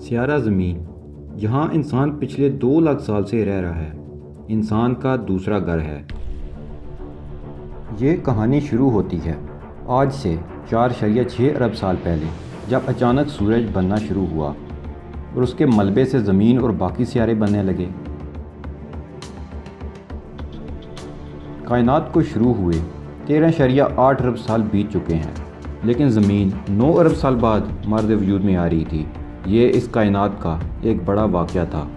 سیارہ زمین، یہاں انسان پچھلے 2 لاکھ سال سے رہ رہا ہے۔ انسان کا دوسرا گھر ہے۔ یہ کہانی شروع ہوتی ہے آج سے 4.6 ارب سال پہلے، جب اچانک سورج بننا شروع ہوا اور اس کے ملبے سے زمین اور باقی سیارے بننے لگے۔ کائنات کو شروع ہوئے 13.8 ارب سال بیت چکے ہیں، لیکن زمین 9 ارب سال بعد مرد وجود میں آ رہی تھی۔ یہ اس کائنات کا ایک بڑا واقعہ تھا۔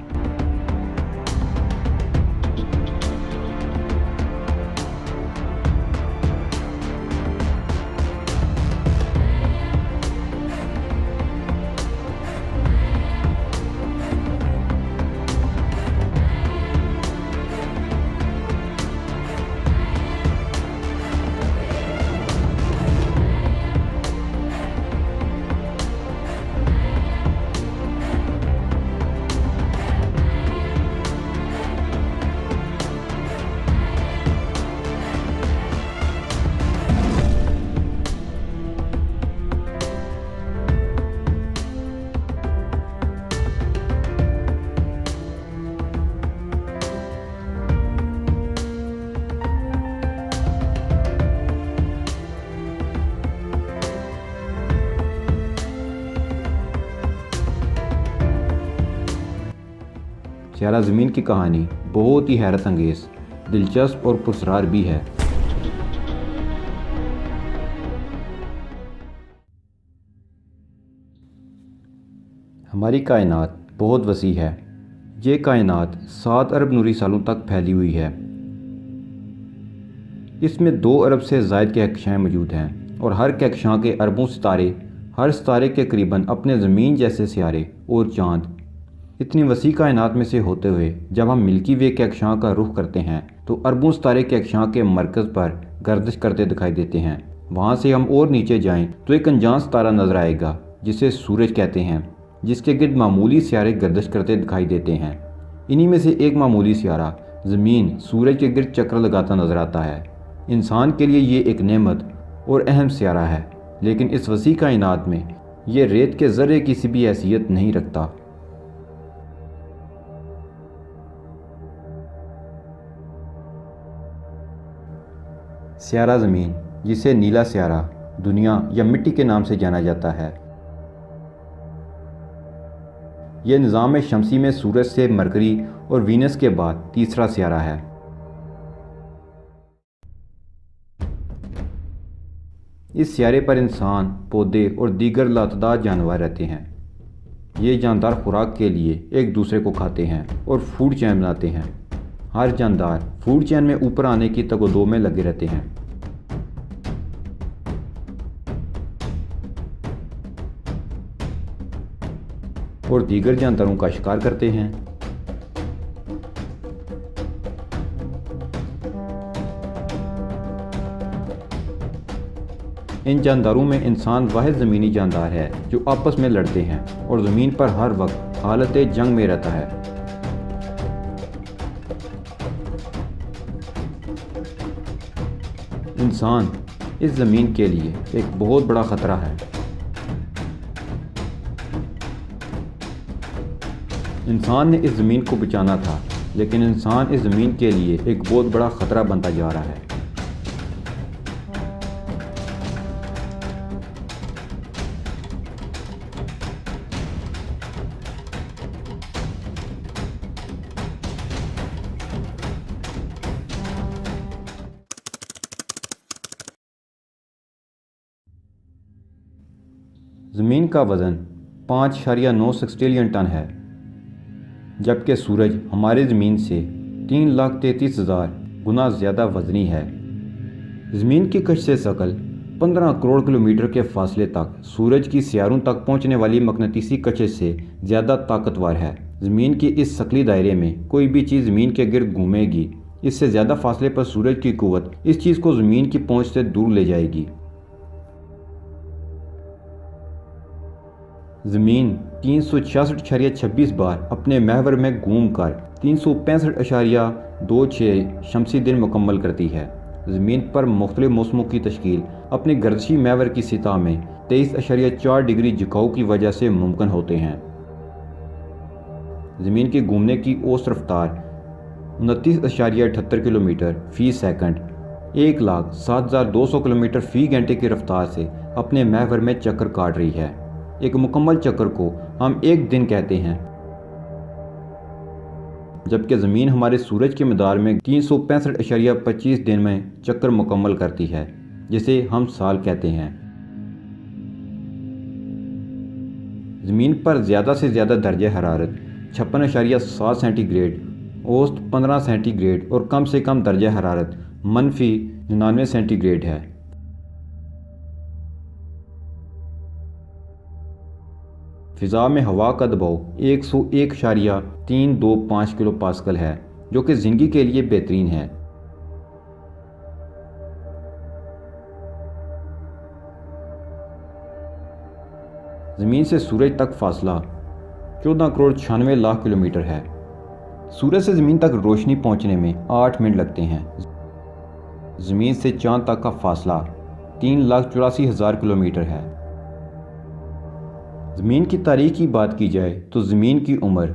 سیارہ زمین کی کہانی بہت ہی حیرت انگیز، دلچسپ اور پراسرار بھی ہے۔ ہماری کائنات بہت وسیع ہے۔ یہ کائنات 7 ارب نوری سالوں تک پھیلی ہوئی ہے۔ اس میں 2 ارب سے زائد کہکشاؤں موجود ہیں، اور ہر کہکشاں کے اربوں ستارے، ہر ستارے کے قریباً اپنے زمین جیسے سیارے اور چاند۔ اتنی وسیع کائنات میں سے ہوتے ہوئے جب ہم ملکی وے کہکشاں کا رخ کرتے ہیں تو اربوں ستارے کہکشاں کے مرکز پر گردش کرتے دکھائی دیتے ہیں۔ وہاں سے ہم اور نیچے جائیں تو ایک انجان ستارہ نظر آئے گا جسے سورج کہتے ہیں، جس کے گرد معمولی سیارے گردش کرتے دکھائی دیتے ہیں۔ انہی میں سے ایک معمولی سیارہ زمین سورج کے گرد چکر لگاتا نظر آتا ہے۔ انسان کے لیے یہ ایک نعمت اور اہم سیارہ ہے، لیکن اس وسیع کائنات میں یہ ریت کے ذرے کی سی بھی حیثیت نہیں رکھتا۔ سیارہ زمین، جسے نیلا سیارہ، دنیا یا مٹی کے نام سے جانا جاتا ہے، یہ نظام شمسی میں سورج سے مرکری اور وینس کے بعد تیسرا سیارہ ہے۔ اس سیارے پر انسان، پودے اور دیگر لاتعداد جانور رہتے ہیں۔ یہ جاندار خوراک کے لیے ایک دوسرے کو کھاتے ہیں اور فوڈ چین بناتے ہیں۔ ہر جاندار فوڈ چین میں اوپر آنے کی تگ و دو میں لگے رہتے ہیں۔ اور دیگر جانداروں کا شکار کرتے ہیں۔ ان جانداروں میں انسان واحد زمینی جاندار ہے جو آپس میں لڑتے ہیں اور زمین پر ہر وقت حالت جنگ میں رہتا ہے۔ انسان اس زمین کے لیے ایک بہت بڑا خطرہ ہے۔ انسان نے اس زمین کو بچانا تھا، لیکن انسان اس زمین کے لیے ایک بہت بڑا خطرہ بنتا جا رہا ہے۔ زمین کا وزن 5.9 سیکسٹیلین ٹن ہے، جبکہ سورج ہمارے زمین سے 3,33,000 گنا زیادہ وزنی ہے۔ زمین کی کش سے ثقل 15 کروڑ کلومیٹر کے فاصلے تک سورج کی سیاروں تک پہنچنے والی مقناطیسی کشش سے زیادہ طاقتور ہے۔ زمین کی اس ثقلی دائرے میں کوئی بھی چیز زمین کے گرد گھومے گی، اس سے زیادہ فاصلے پر سورج کی قوت اس چیز کو زمین کی پہنچ سے دور لے جائے گی۔ زمین 366.26 بار اپنے محور میں گھوم کر 365.26 شمسی دن مکمل کرتی ہے۔ زمین پر مختلف موسموں کی تشکیل اپنے گردشی محور کی سطح میں 23.4 ڈگری جھکاؤ کی وجہ سے ممکن ہوتے ہیں۔ زمین کے گھومنے کی اوسط رفتار 29.78 کلومیٹر فی سیکنڈ 1,07,200 کلومیٹر فی گھنٹے کی رفتار سے اپنے محور میں چکر کاٹ رہی ہے۔ ایک مکمل چکر کو ہم ایک دن کہتے ہیں، جبکہ زمین ہمارے سورج کے مدار میں 365.25 دن میں چکر مکمل کرتی ہے، جسے ہم سال کہتے ہیں۔ زمین پر زیادہ سے زیادہ درجہ حرارت 56.7 سینٹی گریڈ، اوسط 15 سینٹی گریڈ اور کم سے کم درجہ حرارت -99 سینٹی گریڈ ہے۔ فضا میں ہوا کا دباؤ 101.325 کلو پاسکل ہے، جو کہ زندگی کے لیے بہترین ہے۔ زمین سے سورج تک فاصلہ 14.96 کروڑ کلومیٹر ہے۔ سورج سے زمین تک روشنی پہنچنے میں 8 منٹ لگتے ہیں۔ زمین سے چاند تک کا فاصلہ 3,84,000 کلومیٹر ہے۔ زمین کی تاریخ کی بات کی جائے تو زمین کی عمر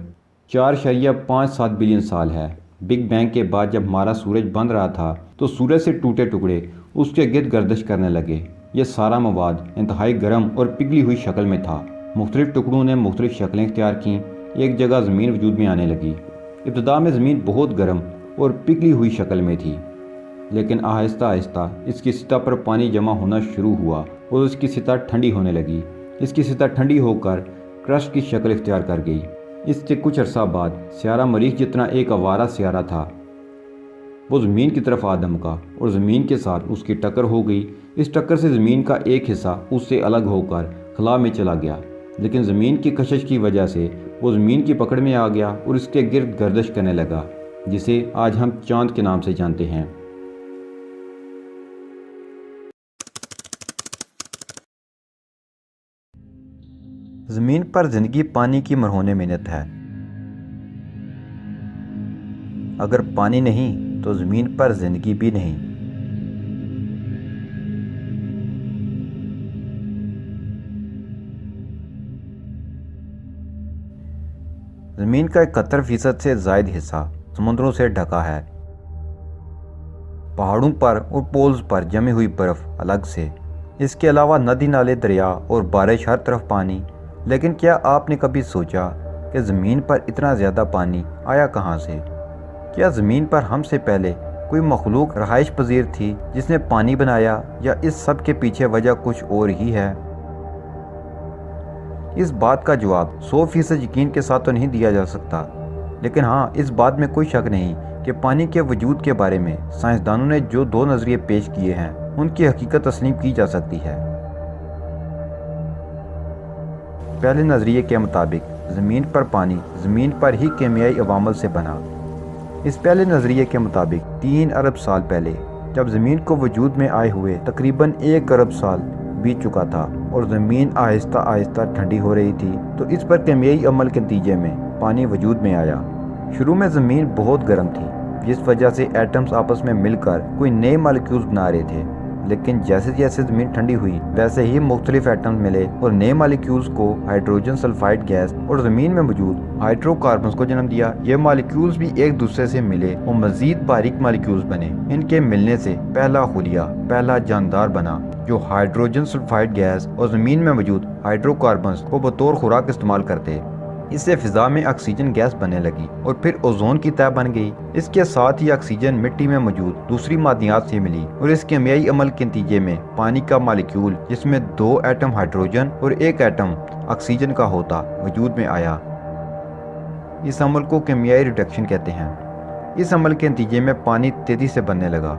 4.57 بلین سال ہے۔ بگ بینگ کے بعد جب ہمارا سورج بن رہا تھا تو سورج سے ٹوٹے ٹکڑے اس کے گرد گردش کرنے لگے۔ یہ سارا مواد انتہائی گرم اور پگھلی ہوئی شکل میں تھا۔ مختلف ٹکڑوں نے مختلف شکلیں اختیار کیں، ایک جگہ زمین وجود میں آنے لگی۔ ابتدا میں زمین بہت گرم اور پگھلی ہوئی شکل میں تھی، لیکن آہستہ آہستہ اس کی سطح پر پانی جمع ہونا شروع ہوا اور اس کی سطح ٹھنڈی ہونے لگی۔ اس کی سطح ٹھنڈی ہو کر کرسٹ کی شکل اختیار کر گئی۔ اس سے کچھ عرصہ بعد سیارہ مریخ جتنا ایک آوارہ سیارہ تھا وہ زمین کی طرف آ دھمکا اور زمین کے ساتھ اس کی ٹکر ہو گئی۔ اس ٹکر سے زمین کا ایک حصہ اس سے الگ ہو کر خلا میں چلا گیا، لیکن زمین کی کشش کی وجہ سے وہ زمین کی پکڑ میں آ گیا اور اس کے گرد گردش کرنے لگا، جسے آج ہم چاند کے نام سے جانتے ہیں۔ زمین پر زندگی پانی کی مرہون محنت ہے۔ اگر پانی نہیں تو زمین پر زندگی بھی نہیں۔ زمین کا 71% سے زائد حصہ سمندروں سے ڈھکا ہے، پہاڑوں پر اور پولز پر جمی ہوئی برف الگ سے۔ اس کے علاوہ ندی نالے، دریا اور بارش، ہر طرف پانی۔ لیکن کیا آپ نے کبھی سوچا کہ زمین پر اتنا زیادہ پانی آیا کہاں سے؟ کیا زمین پر ہم سے پہلے کوئی مخلوق رہائش پذیر تھی جس نے پانی بنایا، یا اس سب کے پیچھے وجہ کچھ اور ہی ہے؟ اس بات کا جواب 100% یقین کے ساتھ تو نہیں دیا جا سکتا، لیکن ہاں، اس بات میں کوئی شک نہیں کہ پانی کے وجود کے بارے میں سائنسدانوں نے جو 2 نظریے پیش کیے ہیں ان کی حقیقت تسلیم کی جا سکتی ہے۔ پہلے نظریے کے مطابق زمین پر پانی زمین پر ہی کیمیائی عوامل سے بنا۔ اس پہلے نظریے کے مطابق 3 ارب سال پہلے، جب زمین کو وجود میں آئے ہوئے تقریباً 1 ارب سال بیت چکا تھا اور زمین آہستہ آہستہ ٹھنڈی ہو رہی تھی، تو اس پر کیمیائی عمل کے نتیجے میں پانی وجود میں آیا۔ شروع میں زمین بہت گرم تھی، جس وجہ سے ایٹمز آپس میں مل کر کوئی نئے مالیکیولز بنا رہے تھے، لیکن جیسے جیسے زمین ٹھنڈی ہوئی ویسے ہی مختلف ایٹمز ملے اور نئے مالیکیولز کو ہائیڈروجن سلفائڈ گیس اور زمین میں موجود ہائیڈرو کاربنز کو جنم دیا۔ یہ مالیکیولز بھی ایک دوسرے سے ملے اور مزید باریک مالیکیولز بنے۔ ان کے ملنے سے پہلا خلیہ، پہلا جاندار بنا، جو ہائیڈروجن سلفائڈ گیس اور زمین میں موجود ہائیڈرو کاربنز کو بطور خوراک استعمال کرتے۔ اس سے فضا میں آکسیجن گیس بننے لگی اور پھر اوزون کی تہ بن گئی۔ اس کے ساتھ ہی آکسیجن مٹی میں موجود دوسری معدنیات سے ملی اور اس کیمیائی عمل کے نتیجے میں پانی کا مالیکیول، جس میں 2 ایٹم ہائیڈروجن اور 1 ایٹم آکسیجن کا ہوتا، وجود میں آیا۔ اس عمل کو کیمیائی ریڈکشن کہتے ہیں۔ اس عمل کے نتیجے میں پانی تیزی سے بننے لگا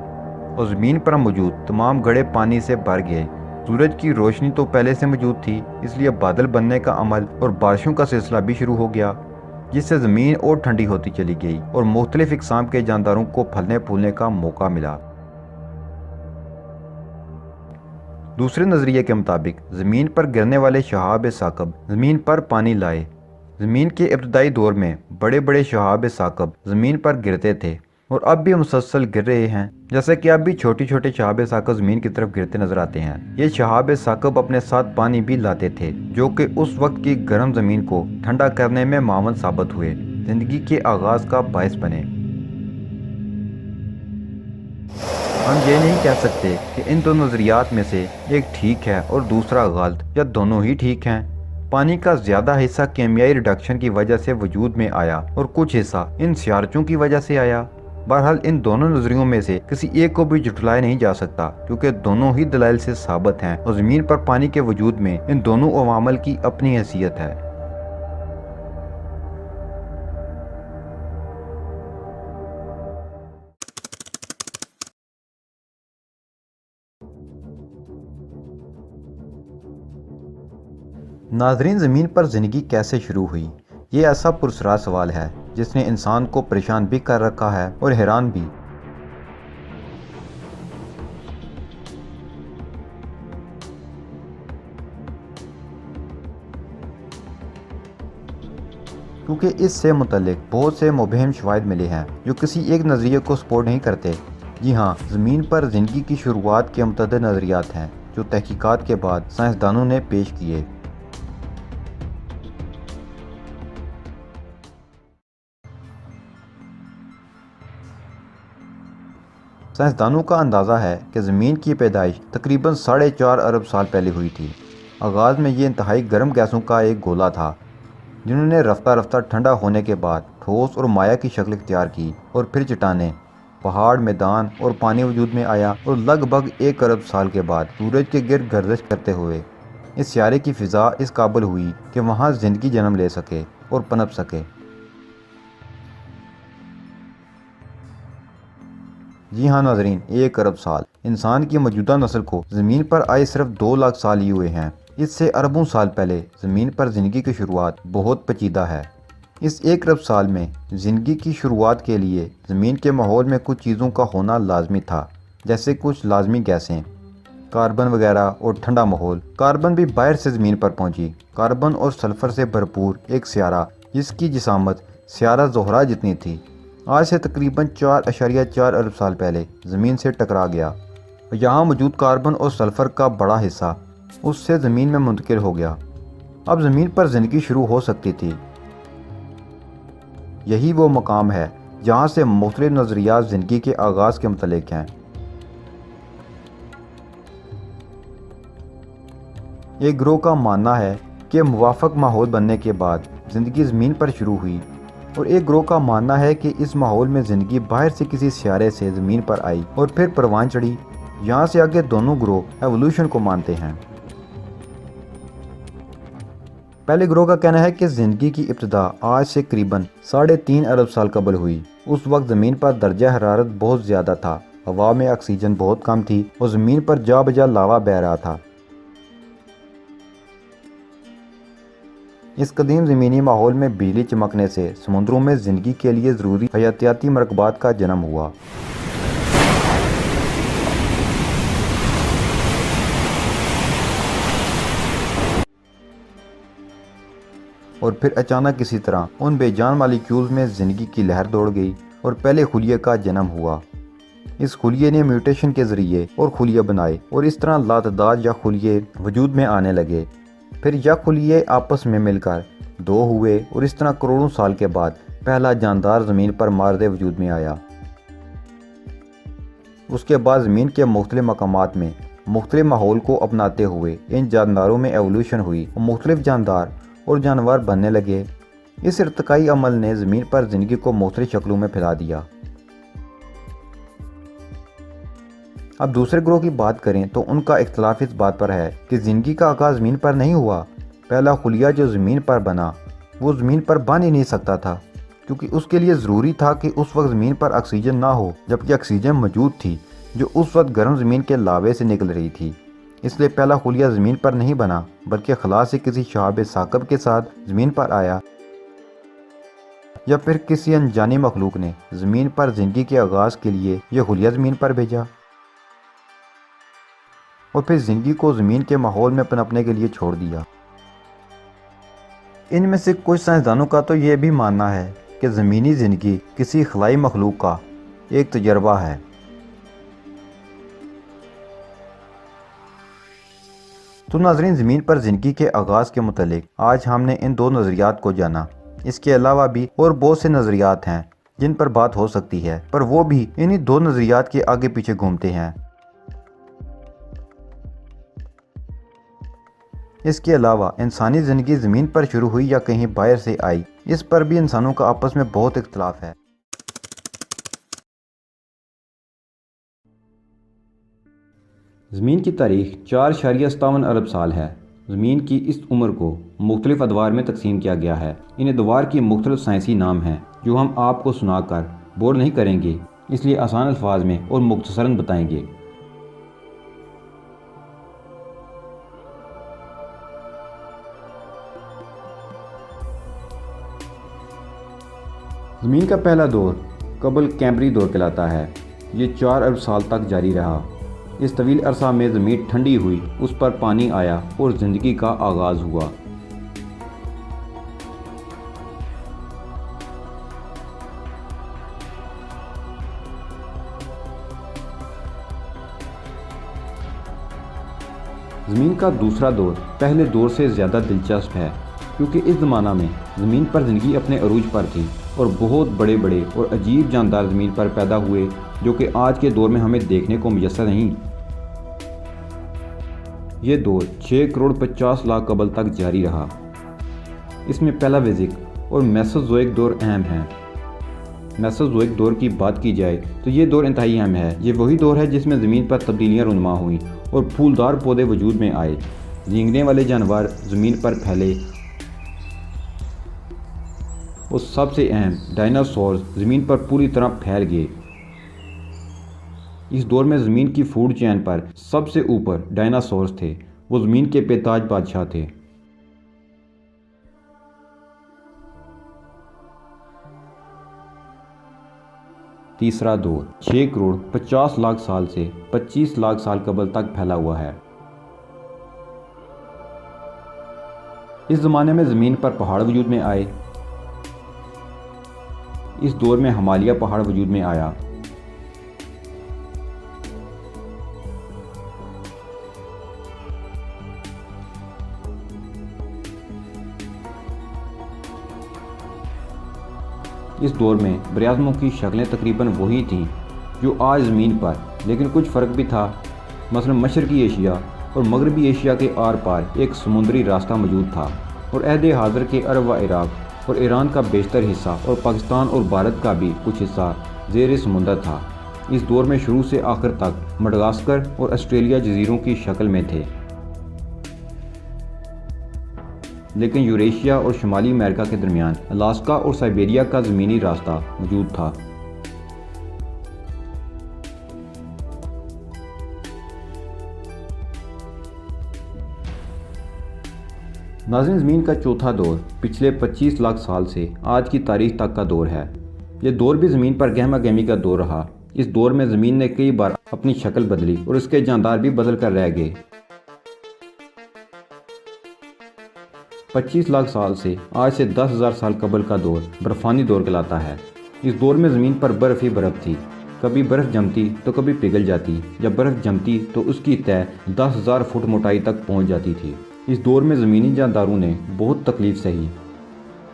اور زمین پر موجود تمام گڑھے پانی سے بھر گئے۔ سورج کی روشنی تو پہلے سے موجود تھی، اس لیے بادل بننے کا عمل اور بارشوں کا سلسلہ بھی شروع ہو گیا، جس سے زمین اور ٹھنڈی ہوتی چلی گئی اور مختلف اقسام کے جانداروں کو پھلنے پھولنے کا موقع ملا۔ دوسرے نظریے کے مطابق زمین پر گرنے والے شہاب ثاقب زمین پر پانی لائے۔ زمین کے ابتدائی دور میں بڑے بڑے شہاب ثاقب زمین پر گرتے تھے اور اب بھی مسلسل گر رہے ہیں، جیسے کہ اب بھی چھوٹے چھوٹے شہاب ثاقب زمین کی طرف گرتے نظر آتے ہیں۔ یہ شہاب ثاقب اپنے ساتھ پانی بھی لاتے تھے، جو کہ اس وقت کی گرم زمین کو ٹھنڈا کرنے میں معاون ثابت ہوئے۔ زندگی کے آغاز کا باعث بنے۔ ہم یہ نہیں کہہ سکتے کہ ان دو نظریات میں سے ایک ٹھیک ہے اور دوسرا غلط، یا دونوں ہی ٹھیک ہیں۔ پانی کا زیادہ حصہ کیمیائی ریڈکشن کی وجہ سے وجود میں آیا اور کچھ حصہ ان سیارچوں کی وجہ سے آیا۔ بہرحال ان دونوں نظریوں میں سے کسی ایک کو بھی جھٹلایا نہیں جا سکتا، کیونکہ دونوں ہی دلائل سے ثابت ہیں اور زمین پر پانی کے وجود میں ان دونوں عوامل کی اپنی حیثیت ہے۔ ناظرین، زمین پر زندگی کیسے شروع ہوئی؟ یہ ایسا پراسرار سوال ہے جس نے انسان کو پریشان بھی کر رکھا ہے اور حیران بھی۔ کیونکہ اس سے متعلق بہت سے مبہم شواہد ملے ہیں جو کسی ایک نظریے کو سپورٹ نہیں کرتے۔ جی ہاں، زمین پر زندگی کی شروعات کے متعدد نظریات ہیں جو تحقیقات کے بعد سائنسدانوں نے پیش کیے۔ سائنسدانوں کا اندازہ ہے کہ زمین کی پیدائش تقریباً 4.5 ارب سال پہلے ہوئی تھی۔ آغاز میں یہ انتہائی گرم گیسوں کا ایک گولا تھا، جنہوں نے رفتہ رفتہ ٹھنڈا ہونے کے بعد ٹھوس اور مائع کی شکل اختیار کی، اور پھر چٹانیں، پہاڑ، میدان اور پانی وجود میں آیا، اور لگ بھگ 1 ارب سال کے بعد سورج کے گرد گردش کرتے ہوئے اس سیارے کی فضا اس قابل ہوئی کہ وہاں زندگی جنم لے سکے اور پنپ سکے۔ جی ہاں ناظرین، 1 ارب سال۔ انسان کی موجودہ نسل کو زمین پر آئے صرف 2 لاکھ سال ہی ہوئے ہیں۔ اس سے اربوں سال پہلے زمین پر زندگی کی شروعات بہت پیچیدہ ہے۔ اس 1 ارب سال میں زندگی کی شروعات کے لیے زمین کے ماحول میں کچھ چیزوں کا ہونا لازمی تھا، جیسے کچھ لازمی گیسیں، کاربن وغیرہ، اور ٹھنڈا ماحول۔ کاربن بھی باہر سے زمین پر پہنچی۔ کاربن اور سلفر سے بھرپور ایک سیارہ جس کی جسامت سیارہ زہرہ جتنی تھی، آج سے تقریباً 4.4 ارب سال پہلے زمین سے ٹکرا گیا۔ یہاں موجود کاربن اور سلفر کا بڑا حصہ اس سے زمین میں منتقل ہو گیا۔ اب زمین پر زندگی شروع ہو سکتی تھی۔ یہی وہ مقام ہے جہاں سے مختلف نظریات زندگی کے آغاز کے متعلق ہیں۔ ایک گروہ کا ماننا ہے کہ موافق ماحول بننے کے بعد زندگی زمین پر شروع ہوئی، اور ایک گروہ کا ماننا ہے کہ اس ماحول میں زندگی باہر سے کسی سیارے سے زمین پر آئی اور پھر پروان چڑھی۔ یہاں سے آگے دونوں گروہ ایوولوشن کو مانتے ہیں۔ پہلے گروہ کا کہنا ہے کہ زندگی کی ابتدا آج سے قریباً 3.5 ارب سال قبل ہوئی۔ اس وقت زمین پر درجہ حرارت بہت زیادہ تھا، ہوا میں آکسیجن بہت کم تھی، اور زمین پر جا بجا لاوا بہہ رہا تھا۔ اس قدیم زمینی ماحول میں بجلی چمکنے سے سمندروں میں زندگی کے لیے ضروری حیاتیاتی مرکبات کا جنم ہوا۔ اور پھر اچانک کسی طرح ان بے جان مالیکیولز میں زندگی کی لہر دوڑ گئی اور پہلے خلیے کا جنم ہوا۔ اس خلیے نے میوٹیشن کے ذریعے اور خلیے بنائے، اور اس طرح لاتعداد یا خلیے وجود میں آنے لگے۔ پھر یا خلیے آپس میں مل کر 2 ہوئے، اور اس طرح کروڑوں سال کے بعد پہلا جاندار زمین پر مارد وجود میں آیا۔ اس کے بعد زمین کے مختلف مقامات میں مختلف ماحول کو اپناتے ہوئے ان جانداروں میں ایوولوشن ہوئی اور مختلف جاندار اور جانور بننے لگے۔ اس ارتقائی عمل نے زمین پر زندگی کو مختلف شکلوں میں پھیلا دیا۔ اب دوسرے گروہ کی بات کریں تو ان کا اختلاف اس بات پر ہے کہ زندگی کا آغاز زمین پر نہیں ہوا۔ پہلا خلیہ جو زمین پر بنا وہ زمین پر بن ہی نہیں سکتا تھا، کیونکہ اس کے لیے ضروری تھا کہ اس وقت زمین پر آکسیجن نہ ہو، جبکہ آکسیجن موجود تھی جو اس وقت گرم زمین کے لاوے سے نکل رہی تھی۔ اس لیے پہلا خلیہ زمین پر نہیں بنا، بلکہ خلا سے کسی شہاب ثاقب کے ساتھ زمین پر آیا، یا پھر کسی انجانی مخلوق نے زمین پر زندگی کے آغاز کے لیے یہ خلیہ زمین پر بھیجا، اور پھر زندگی کو زمین کے ماحول میں پنپنے کے لیے چھوڑ دیا۔ ان میں سے کچھ سائنسدانوں کا تو یہ بھی ماننا ہے کہ زمینی زندگی کسی خلائی مخلوق کا ایک تجربہ ہے۔ تو ناظرین، زمین پر زندگی کے آغاز کے متعلق آج ہم نے ان 2 نظریات کو جانا۔ اس کے علاوہ بھی اور بہت سے نظریات ہیں جن پر بات ہو سکتی ہے، پر وہ بھی انہی دو نظریات کے آگے پیچھے گھومتے ہیں۔ اس کے علاوہ انسانی زندگی زمین پر شروع ہوئی یا کہیں باہر سے آئی، اس پر بھی انسانوں کا آپس میں بہت اختلاف ہے۔ زمین کی تاریخ 4.57 ارب سال ہے۔ زمین کی اس عمر کو مختلف ادوار میں تقسیم کیا گیا ہے۔ ان ادوار کی مختلف سائنسی نام ہیں جو ہم آپ کو سنا کر بور نہیں کریں گے، اس لیے آسان الفاظ میں اور مختصراً بتائیں گے۔ زمین کا پہلا دور قبل کیمبری دور کہلاتا ہے۔ یہ 4 ارب سال تک جاری رہا۔ اس طویل عرصہ میں زمین ٹھنڈی ہوئی، اس پر پانی آیا اور زندگی کا آغاز ہوا۔ زمین کا دوسرا دور پہلے دور سے زیادہ دلچسپ ہے، کیونکہ اس زمانہ میں زمین پر زندگی اپنے عروج پر تھی اور بہت بڑے بڑے اور عجیب جاندار زمین پر پیدا ہوئے جو کہ آج کے دور میں ہمیں دیکھنے کو میسر نہیں۔ یہ دور 6 کروڑ 50 لاکھ قبل تک جاری رہا۔ اس میں پیلاوزک اور میسوزوئک دور اہم ہیں۔ میسوزوئک دور کی بات کی جائے تو یہ دور انتہائی اہم ہے۔ یہ وہی دور ہے جس میں زمین پر تبدیلیاں رونما ہوئیں اور پھولدار پودے وجود میں آئے، رینگنے والے جانور زمین پر پھیلے اور سب سے اہم ڈائناسورز زمین پر پوری طرح پھیل گئے۔ اس دور میں زمین کی فوڈ چین پر سب سے اوپر ڈائناسورز تھے، وہ زمین کے بے تاج بادشاہ تھے۔ تیسرا دور 6 کروڑ 50 لاکھ سال سے 25 لاکھ سال قبل تک پھیلا ہوا ہے۔ اس زمانے میں زمین پر پہاڑ وجود میں آئے۔ اس دور میں ہمالیہ پہاڑ وجود میں آیا۔ اس دور میں براعظموں کی شکلیں تقریباً وہی تھیں جو آج زمین پر، لیکن کچھ فرق بھی تھا۔ مثلا مشرقی ایشیا اور مغربی ایشیا کے آر پار ایک سمندری راستہ موجود تھا، اور عہد حاضر کے عرب و عراق اور ایران کا بیشتر حصہ اور پاکستان اور بھارت کا بھی کچھ حصہ زیر سمندر تھا۔ اس دور میں شروع سے آخر تک مڈغاسکر اور آسٹریلیا جزیروں کی شکل میں تھے، لیکن یوریشیا اور شمالی امریکہ کے درمیان الاسکا اور سائبیریا کا زمینی راستہ موجود تھا۔ ناظرین، زمین کا چوتھا دور پچھلے 25 لاکھ سال سے آج کی تاریخ تک کا دور ہے۔ یہ دور بھی زمین پر گہما گہمی کا دور رہا۔ اس دور میں زمین نے کئی بار اپنی شکل بدلی اور اس کے جاندار بھی بدل کر رہ گئے۔ 25 لاکھ سال سے آج سے 10,000 سال قبل کا دور برفانی دور کہلاتا ہے۔ اس دور میں زمین پر برف ہی برف تھی، کبھی برف جمتی تو کبھی پگھل جاتی۔ جب برف جمتی تو اس کی تہ 10,000 فٹ موٹائی تک پہنچ جاتی تھی۔ اس دور میں زمینی جانداروں نے بہت تکلیف سہی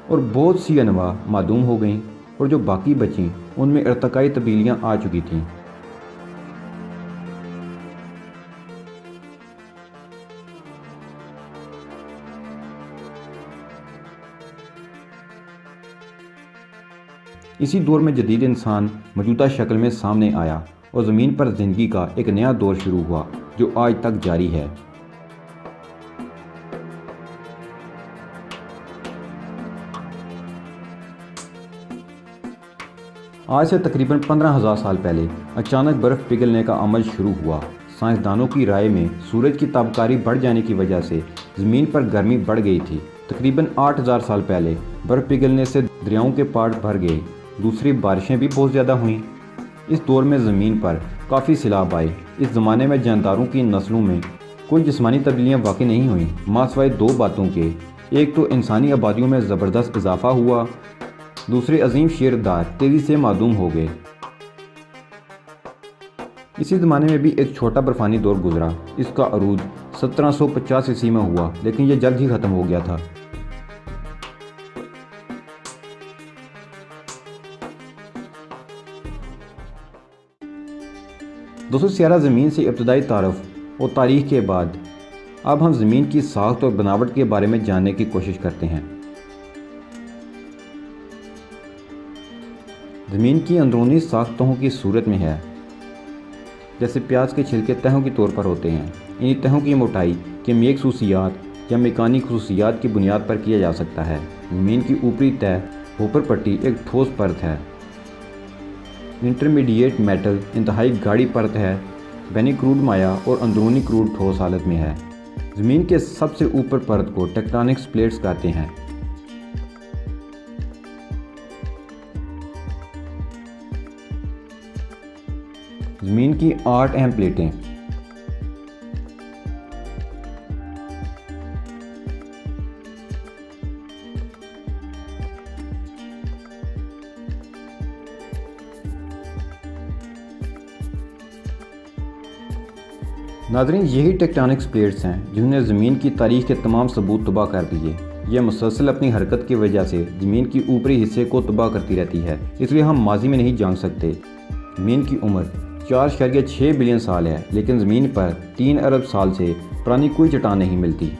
اور بہت سی انواع معدوم ہو گئیں، اور جو باقی بچیں ان میں ارتقائی تبدیلیاں آ چکی تھیں۔ اسی دور میں جدید انسان موجودہ شکل میں سامنے آیا اور زمین پر زندگی کا ایک نیا دور شروع ہوا جو آج تک جاری ہے۔ آج سے تقریباً 15,000 سال پہلے اچانک برف پگھلنے کا عمل شروع ہوا۔ سائنسدانوں کی رائے میں سورج کی تابکاری بڑھ جانے کی وجہ سے زمین پر گرمی بڑھ گئی تھی۔ تقریباً 8,000 سال پہلے برف پگھلنے سے دریاؤں کے پاڑ بھر گئے، دوسری بارشیں بھی بہت زیادہ ہوئیں۔ اس دور میں زمین پر کافی سیلاب آئے۔ اس زمانے میں جانداروں کی نسلوں میں کوئی جسمانی تبدیلیاں واقع نہیں ہوئیں، ماں سوائے دو باتوں کے۔ ایک تو انسانی آبادیوں میں زبردست اضافہ ہوا، دوسرے عظیم شیردار تیزی سے معدوم ہو گئے۔ اسی زمانے میں بھی ایک چھوٹا برفانی دور گزرا۔ اس کا عروج 1750 عیسوی میں ہوا، لیکن یہ جلد ہی ختم ہو گیا تھا۔ دوستوں سیارہ زمین سے ابتدائی تعارف اور تاریخ کے بعد اب ہم زمین کی ساخت اور بناوٹ کے بارے میں جاننے کی کوشش کرتے ہیں۔ زمین کی اندرونی ساخت تہوں کی صورت میں ہے، جیسے پیاز کے چھلکے تہوں کے طور پر ہوتے ہیں۔ انہی تہوں کی موٹائی کیمیائی خصوصیات یا میکانی خصوصیات کی بنیاد پر کیا جا سکتا ہے۔ زمین کی اوپری تہہ اوپر پٹی ایک ٹھوس پرت ہے۔ انٹرمیڈیٹ میٹل انتہائی گاڑی پرت ہے۔ بینی کروڈ مائع اور اندرونی کروڈ ٹھوس حالت میں ہے۔ زمین کے سب سے اوپر پرت کو ٹیکٹونک پلیٹس کہتے ہیں۔ زمین کی 8 اہم پلیٹیں۔ ناظرین، یہی ٹیکٹونک پلیٹس ہیں جنہوں نے زمین کی تاریخ کے تمام ثبوت تباہ کر دیے۔ یہ مسلسل اپنی حرکت کی وجہ سے زمین کی اوپری حصے کو تباہ کرتی رہتی ہے، اس لیے ہم ماضی میں نہیں جان سکتے۔ زمین کی عمر 4.6 بلین سال ہے، لیکن زمین پر 3 ارب سال سے پرانی کوئی چٹان نہیں ملتی۔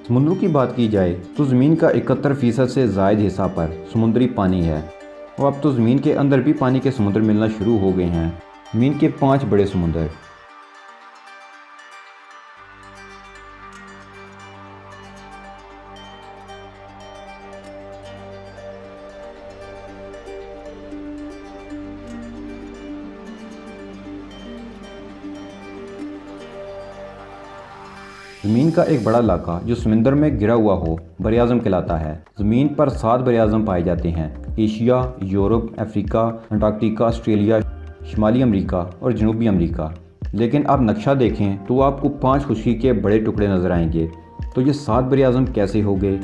سمندروں کی بات کی جائے تو زمین کا 71% سے زائد حصہ پر سمندری پانی ہے، اور اب تو زمین کے اندر بھی پانی کے سمندر ملنا شروع ہو گئے ہیں۔ زمین کے 5 بڑے سمندر۔ زمین کا ایک بڑا علاقہ جو سمندر میں گرا ہوا ہو براعظم کہلاتا ہے۔ زمین پر 7 براعظم پائے جاتے ہیں: ایشیا، یورپ، افریقہ، انٹارکٹیکا، آسٹریلیا، شمالی امریکہ اور جنوبی امریکہ۔ لیکن آپ نقشہ دیکھیں تو آپ کو 5 خشکی کے بڑے ٹکڑے نظر آئیں گے۔ تو یہ 7 براعظم کیسے ہو گئے؟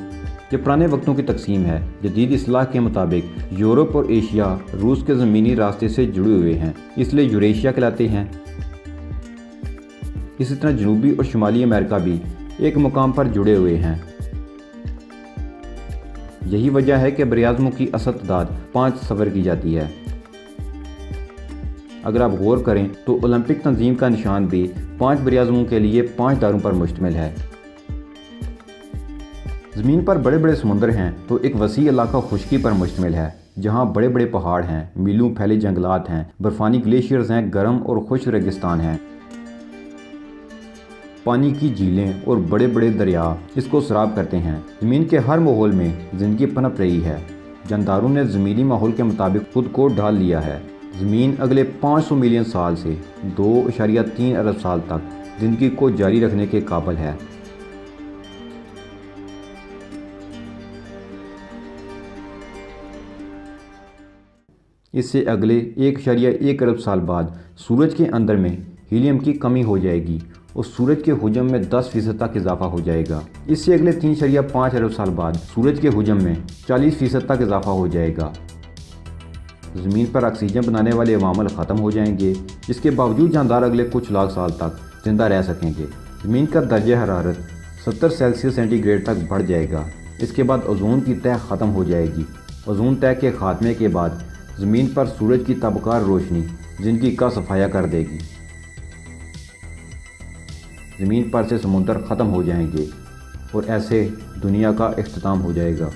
یہ پرانے وقتوں کی تقسیم ہے۔ جدید اصطلاح کے مطابق یورپ اور ایشیا روس کے زمینی راستے سے جڑے ہوئے ہیں، اس لیے یوریشیا کہلاتے ہیں۔ اسی طرح جنوبی اور شمالی امریکہ بھی ایک مقام پر جڑے ہوئے ہیں۔ یہی وجہ ہے کہ براعظموں کی اصل تعداد 5 تصور کی جاتی ہے۔ اگر آپ غور کریں تو اولمپک تنظیم کا نشان بھی 5 براعظموں کے لیے 5 دائروں پر مشتمل ہے۔ زمین پر بڑے بڑے سمندر ہیں تو ایک وسیع علاقہ خشکی پر مشتمل ہے، جہاں بڑے بڑے پہاڑ ہیں، میلوں پھیلے جنگلات ہیں، برفانی گلیشیئرز ہیں، گرم اور خشک ریگستان ہیں، پانی کی جھیلیں اور بڑے بڑے دریا اس کو سراب کرتے ہیں۔ زمین کے ہر ماحول میں زندگی پنپ رہی ہے۔ جانداروں نے زمینی ماحول کے مطابق خود کو ڈھال لیا ہے۔ زمین اگلے 500 ملین سال سے 2.3 ارب سال تک زندگی کو جاری رکھنے کے قابل ہے۔ اس سے اگلے 1.1 ارب سال بعد سورج کے اندر میں ہیلیم کی کمی ہو جائے گی اور سورج کے حجم میں 10% تک اضافہ ہو جائے گا۔ اس سے اگلے 3.5 ارب سال بعد سورج کے حجم میں 40% تک اضافہ ہو جائے گا۔ زمین پر آکسیجن بنانے والے عوامل ختم ہو جائیں گے، اس کے باوجود جاندار اگلے کچھ لاکھ سال تک زندہ رہ سکیں گے۔ زمین کا درجہ حرارت 70 سیلسیس سینٹی گریڈ تک بڑھ جائے گا۔ اس کے بعد اوزون کی تہہ ختم ہو جائے گی۔ اوزون تہہ کے خاتمے کے بعد زمین پر سورج کی تابکار روشنی زندگی کا صفایا کر دے گی۔ زمین پر سے سمندر ختم ہو جائیں گے اور ایسے دنیا کا اختتام ہو جائے گا۔